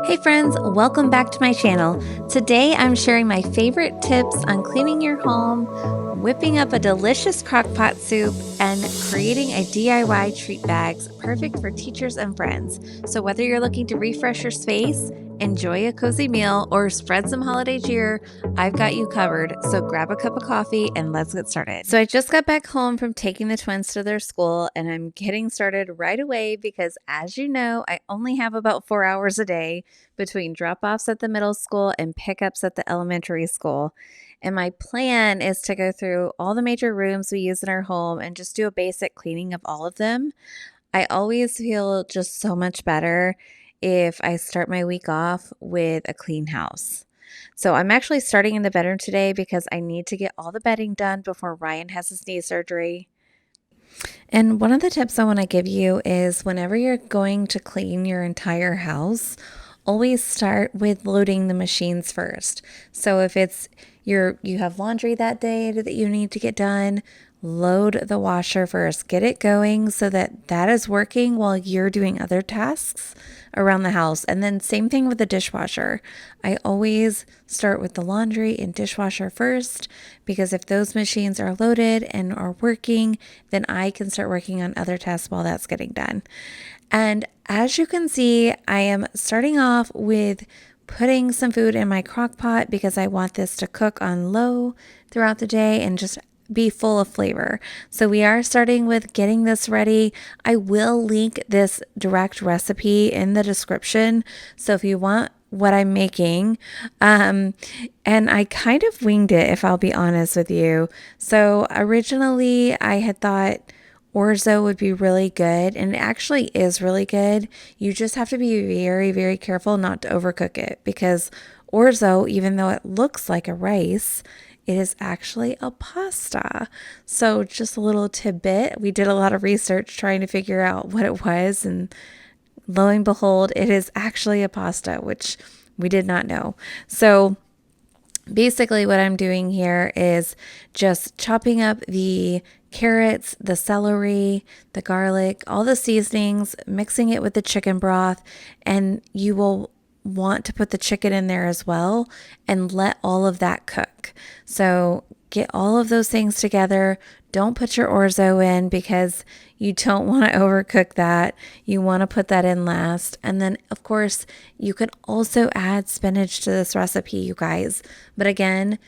Hey friends, welcome back to my channel. Today I'm sharing my favorite tips on cleaning your home, whipping up a delicious crockpot soup, and creating a DIY treat bags perfect for teachers and friends. So whether you're looking to refresh your space, enjoy a cozy meal, or spread some holiday cheer, I've got you covered. So grab a cup of coffee and let's get started. So I just got back home from taking the twins to their school and I'm getting started right away because as you know, I only have about 4 hours a day between drop-offs at the middle school and pickups at the elementary school. And my plan is to go through all the major rooms we use in our home and just do a basic cleaning of all of them. I always feel just so much better if I start my week off with a clean house. So I'm actually starting in the bedroom today because I need to get all the bedding done before Ryan has his knee surgery. And one of the tips I want to give you is whenever you're going to clean your entire house, always start with loading the machines first. So if it's you have laundry that day that you need to get done, load the washer first. Get it going so that that is working while you're doing other tasks around the house. And then same thing with the dishwasher. I always start with the laundry and dishwasher first because if those machines are loaded and are working, then I can start working on other tasks while that's getting done. And as you can see, I am starting off with putting some food in my crock pot because I want this to cook on low throughout the day and just be full of flavor. So we are starting with getting this ready. I will link this direct recipe in the description. So if you want what I'm making, and I kind of winged it, if I'll be honest with you. So originally I had thought orzo would be really good, and it actually is really good. You just have to be very, very careful not to overcook it because orzo, even though it looks like a rice, it is actually a pasta. So just a little tidbit. We did a lot of research trying to figure out what it was, and lo and behold, it is actually a pasta, which we did not know. So basically what I'm doing here is just chopping up the carrots, the celery, the garlic, all the seasonings, mixing it with the chicken broth, and you will want to put the chicken in there as well and let all of that cook. So get all of those things together. Don't put your orzo in because you don't want to overcook that. You want to put that in last. And then, of course, you could also add spinach to this recipe, you guys. But again,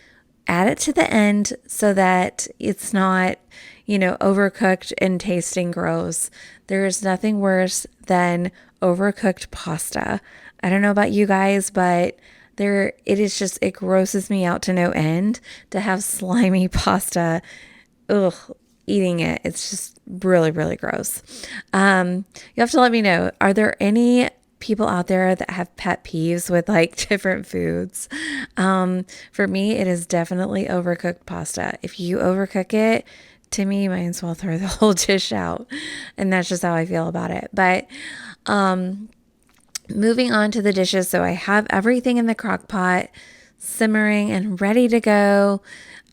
add it to the end so that it's not, overcooked and tasting gross. There is nothing worse than overcooked pasta. I don't know about you guys, but it grosses me out to no end to have slimy pasta. Ugh, eating it. It's just really, really gross. You have to let me know, are there any people out there that have pet peeves with like different foods? For me, it is definitely overcooked pasta. If you overcook it, to me, you might as well throw the whole dish out. And that's just how I feel about it. But moving on to the dishes. So I have everything in the crock pot simmering and ready to go.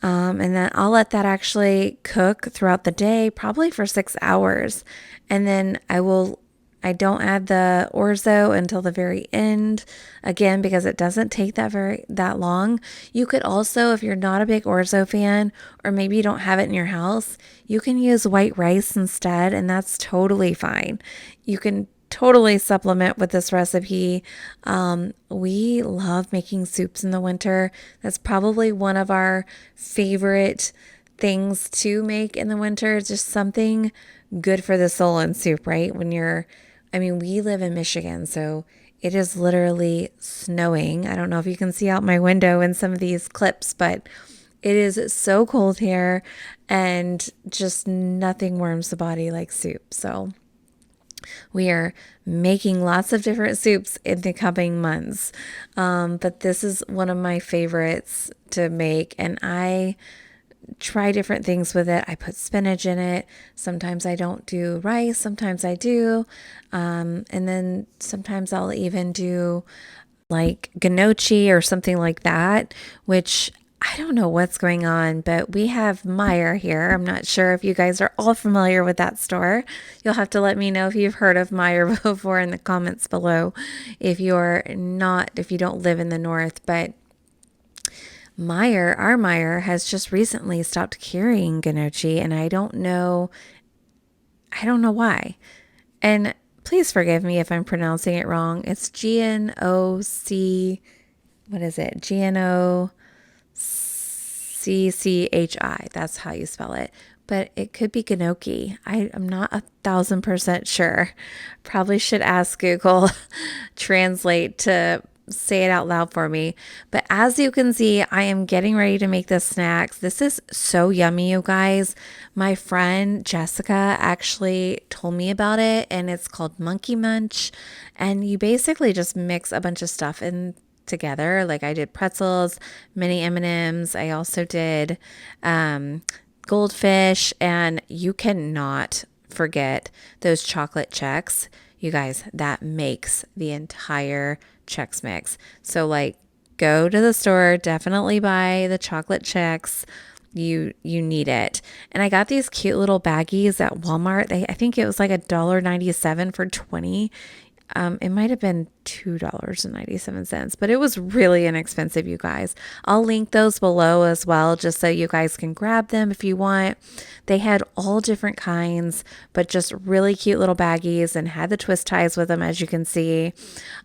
And then I'll let that actually cook throughout the day, probably for 6 hours. And then I don't add the orzo until the very end, again, because it doesn't take that long. You could also, if you're not a big orzo fan, or maybe you don't have it in your house, you can use white rice instead, and that's totally fine. You can totally supplement with this recipe. We love making soups in the winter. That's probably one of our favorite things to make in the winter. Just something good for the soul in soup, right? We live in Michigan, so it is literally snowing. I don't know if you can see out my window in some of these clips, but it is so cold here and just nothing warms the body like soup. So we are making lots of different soups in the coming months. But this is one of my favorites to make, and I try different things with it. I put spinach in it. Sometimes I don't do rice. Sometimes I do. And then sometimes I'll even do like gnocchi or something like that, which I don't know what's going on, but we have Meijer here. I'm not sure if you guys are all familiar with that store. You'll have to let me know if you've heard of Meijer before in the comments below if you're not, if you don't live in the north. But Meijer, our Meijer, has just recently stopped carrying Gnocchi, and I don't know why. And please forgive me if I'm pronouncing it wrong. It's G-N-O-C, what is it? Gnocchi. That's how you spell it. But it could be gnocchi. I'm not 1,000% sure. Probably should ask Google Translate to say it out loud for me. But as you can see, I am getting ready to make the snacks. This is so yummy, you guys. My friend Jessica actually told me about it, and it's called Monkey Munch. And you basically just mix a bunch of stuff in together. Like I did pretzels, mini M&Ms. I also did goldfish, and you cannot forget those chocolate checks. You guys, that makes the entire Chex Mix. So like go to the store, definitely buy the chocolate checks. You need it. And I got these cute little baggies at Walmart. I think it was like $1.97 for 20. It might have been $2.97, but it was really inexpensive, you guys. I'll link those below as well, just so you guys can grab them if you want. They had all different kinds, but just really cute little baggies and had the twist ties with them, as you can see.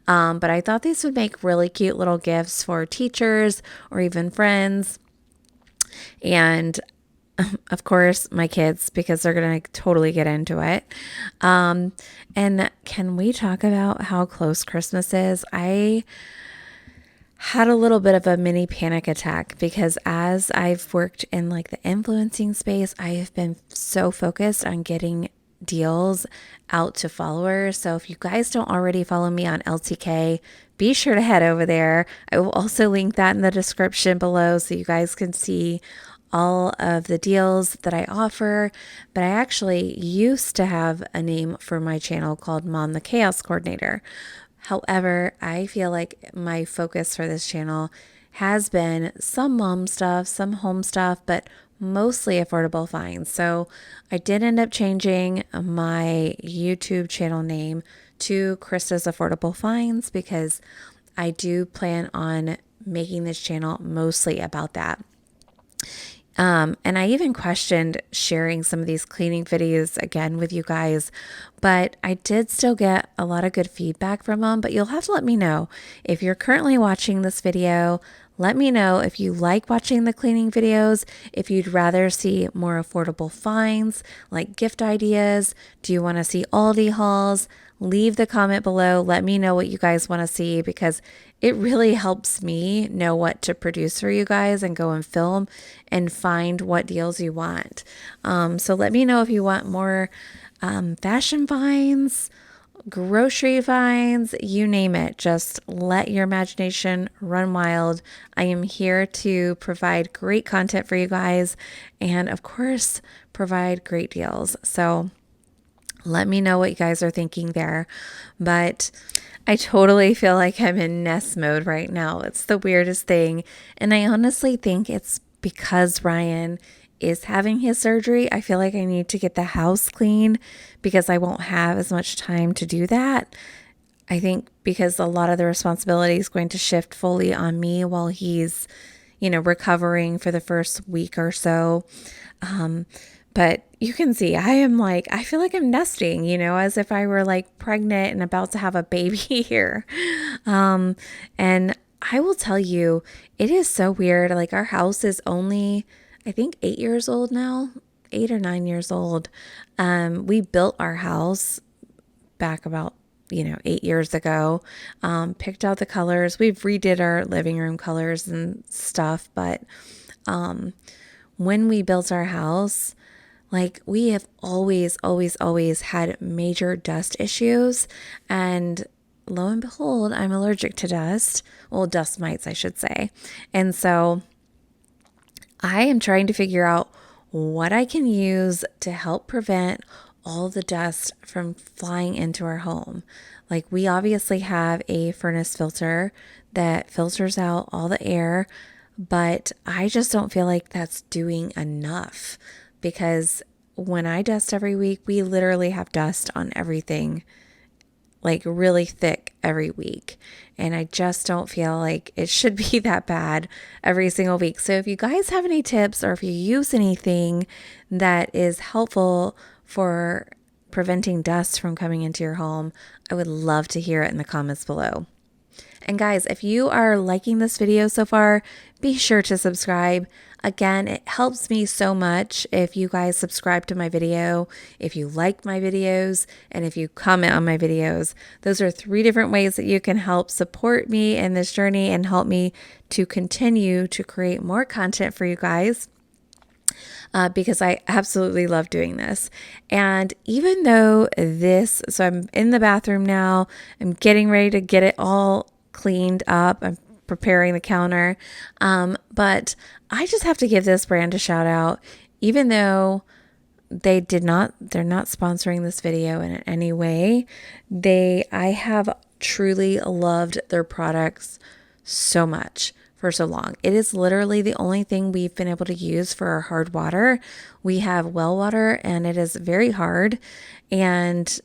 But I thought these would make really cute little gifts for teachers or even friends. And of course, my kids, because they're going to totally get into it. And can we talk about how close Christmas is? I had a little bit of a mini panic attack because as I've worked in like the influencing space, I have been so focused on getting deals out to followers. So if you guys don't already follow me on LTK, be sure to head over there. I will also link that in the description below so you guys can see all of the deals that I offer. But I actually used to have a name for my channel called Mom the Chaos Coordinator. However, I feel like my focus for this channel has been some mom stuff, some home stuff, but mostly affordable finds. So I did end up changing my YouTube channel name to Christa's Affordable Finds because I do plan on making this channel mostly about that. And I even questioned sharing some of these cleaning videos again with you guys, but I did still get a lot of good feedback from them. But you'll have to let me know if you're currently watching this video. Let me know if you like watching the cleaning videos, if you'd rather see more affordable finds like gift ideas. Do you want to see Aldi hauls? Leave the comment below. Let me know what you guys want to see because it really helps me know what to produce for you guys and go and film and find what deals you want. So let me know if you want more fashion finds, grocery finds, you name it. Just let your imagination run wild. I am here to provide great content for you guys and, of course, provide great deals. So let me know what you guys are thinking there. But I totally feel like I'm in nest mode right now. It's the weirdest thing. And I honestly think it's because Ryan is having his surgery. I feel like I need to get the house clean because I won't have as much time to do that. I think because a lot of the responsibility is going to shift fully on me while he's, recovering for the first week or so. But you can see I feel like I'm nesting, as if I were like pregnant and about to have a baby here. And I will tell you, it is so weird. Like our house is only, I think 8 years old now, 8 or 9 years old. We built our house back about 8 years ago, picked out the colors. We've redid our living room colors and stuff. But when we built our house, like we have always had major dust issues. And lo and behold, I'm allergic to dust. Well, dust mites, I should say. And so I am trying to figure out what I can use to help prevent all the dust from flying into our home. Like we obviously have a furnace filter that filters out all the air. but I just don't feel like that's doing enough, because when I dust every week, we literally have dust on everything, like really thick every week. And I just don't feel like it should be that bad every single week. So if you guys have any tips, or if you use anything that is helpful for preventing dust from coming into your home, I would love to hear it in the comments below. And guys, if you are liking this video so far, be sure to subscribe. Again, it helps me so much if you guys subscribe to my video, if you like my videos, and if you comment on my videos. Those are 3 different ways that you can help support me in this journey and help me to continue to create more content for you guys. Because I absolutely love doing this. And even though so I'm in the bathroom now, I'm getting ready to get it all cleaned up. I'm preparing the counter. But I just have to give this brand a shout out, even though they're not sponsoring this video in any way. I have truly loved their products so much for so long. It is literally the only thing we've been able to use for our hard water. We have well water and it is very hard. And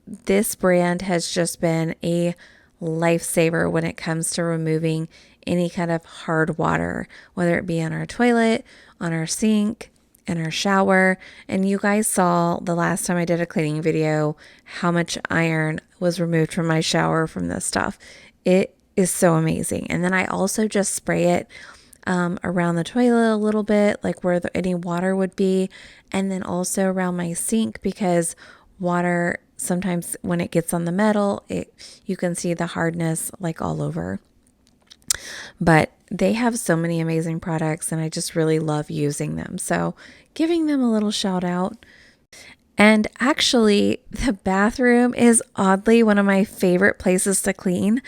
this brand has just been a lifesaver when it comes to removing any kind of hard water, whether it be on our toilet, on our sink, in our shower. And you guys saw the last time I did a cleaning video how much iron was removed from my shower from this stuff. It is so amazing. And then I also just spray it around the toilet a little bit, like where any water would be, and then also around my sink, because water sometimes when it gets on the metal, you can see the hardness like all over. But they have so many amazing products and I just really love using them. So giving them a little shout out. And actually, the bathroom is oddly one of my favorite places to clean.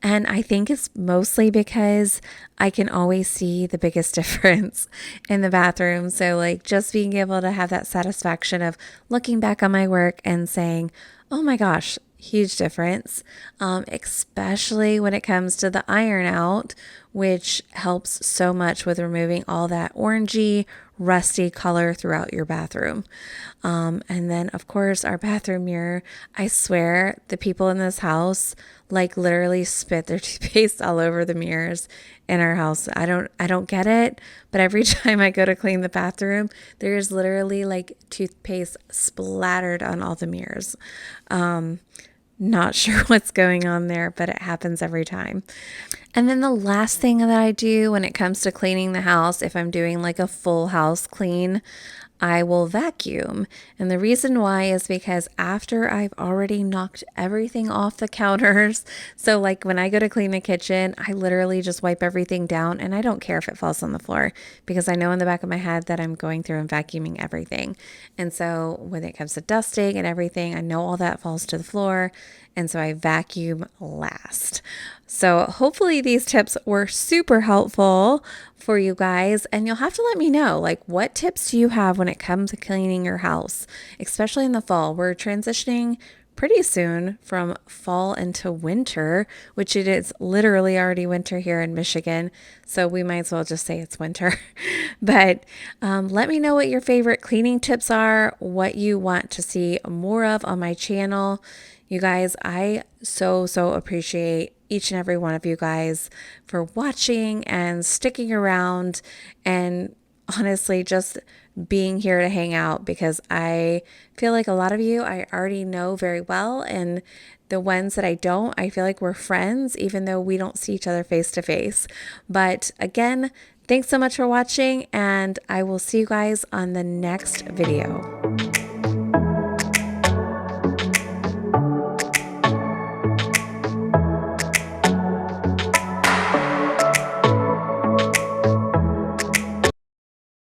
And I think it's mostly because I can always see the biggest difference in the bathroom. So like just being able to have that satisfaction of looking back on my work and saying, oh my gosh, huge difference, especially when it comes to the iron out, which helps so much with removing all that orangey, rusty color throughout your bathroom. And then of course our bathroom mirror, I swear the people in this house like literally spit their toothpaste all over the mirrors in our house. I don't get it, but every time I go to clean the bathroom, there's literally like toothpaste splattered on all the mirrors. Not sure what's going on there, but it happens every time. And then the last thing that I do when it comes to cleaning the house, if I'm doing like a full house clean, I will vacuum. And the reason why is because after I've already knocked everything off the counters, so like when I go to clean the kitchen, I literally just wipe everything down and I don't care if it falls on the floor, because I know in the back of my head that I'm going through and vacuuming everything. And so when it comes to dusting and everything, I know all that falls to the floor. And so I vacuum last. So hopefully these tips were super helpful for you guys. And you'll have to let me know, like, what tips do you have when it comes to cleaning your house, especially in the fall? We're transitioning pretty soon from fall into winter, which it is literally already winter here in Michigan. So we might as well just say it's winter. But let me know what your favorite cleaning tips are, what you want to see more of on my channel. You guys, I so appreciate each and every one of you guys for watching and sticking around, and honestly just being here to hang out, because I feel like a lot of you I already know very well, and the ones that I don't, I feel like we're friends even though we don't see each other face to face. But again, thanks so much for watching, and I will see you guys on the next video.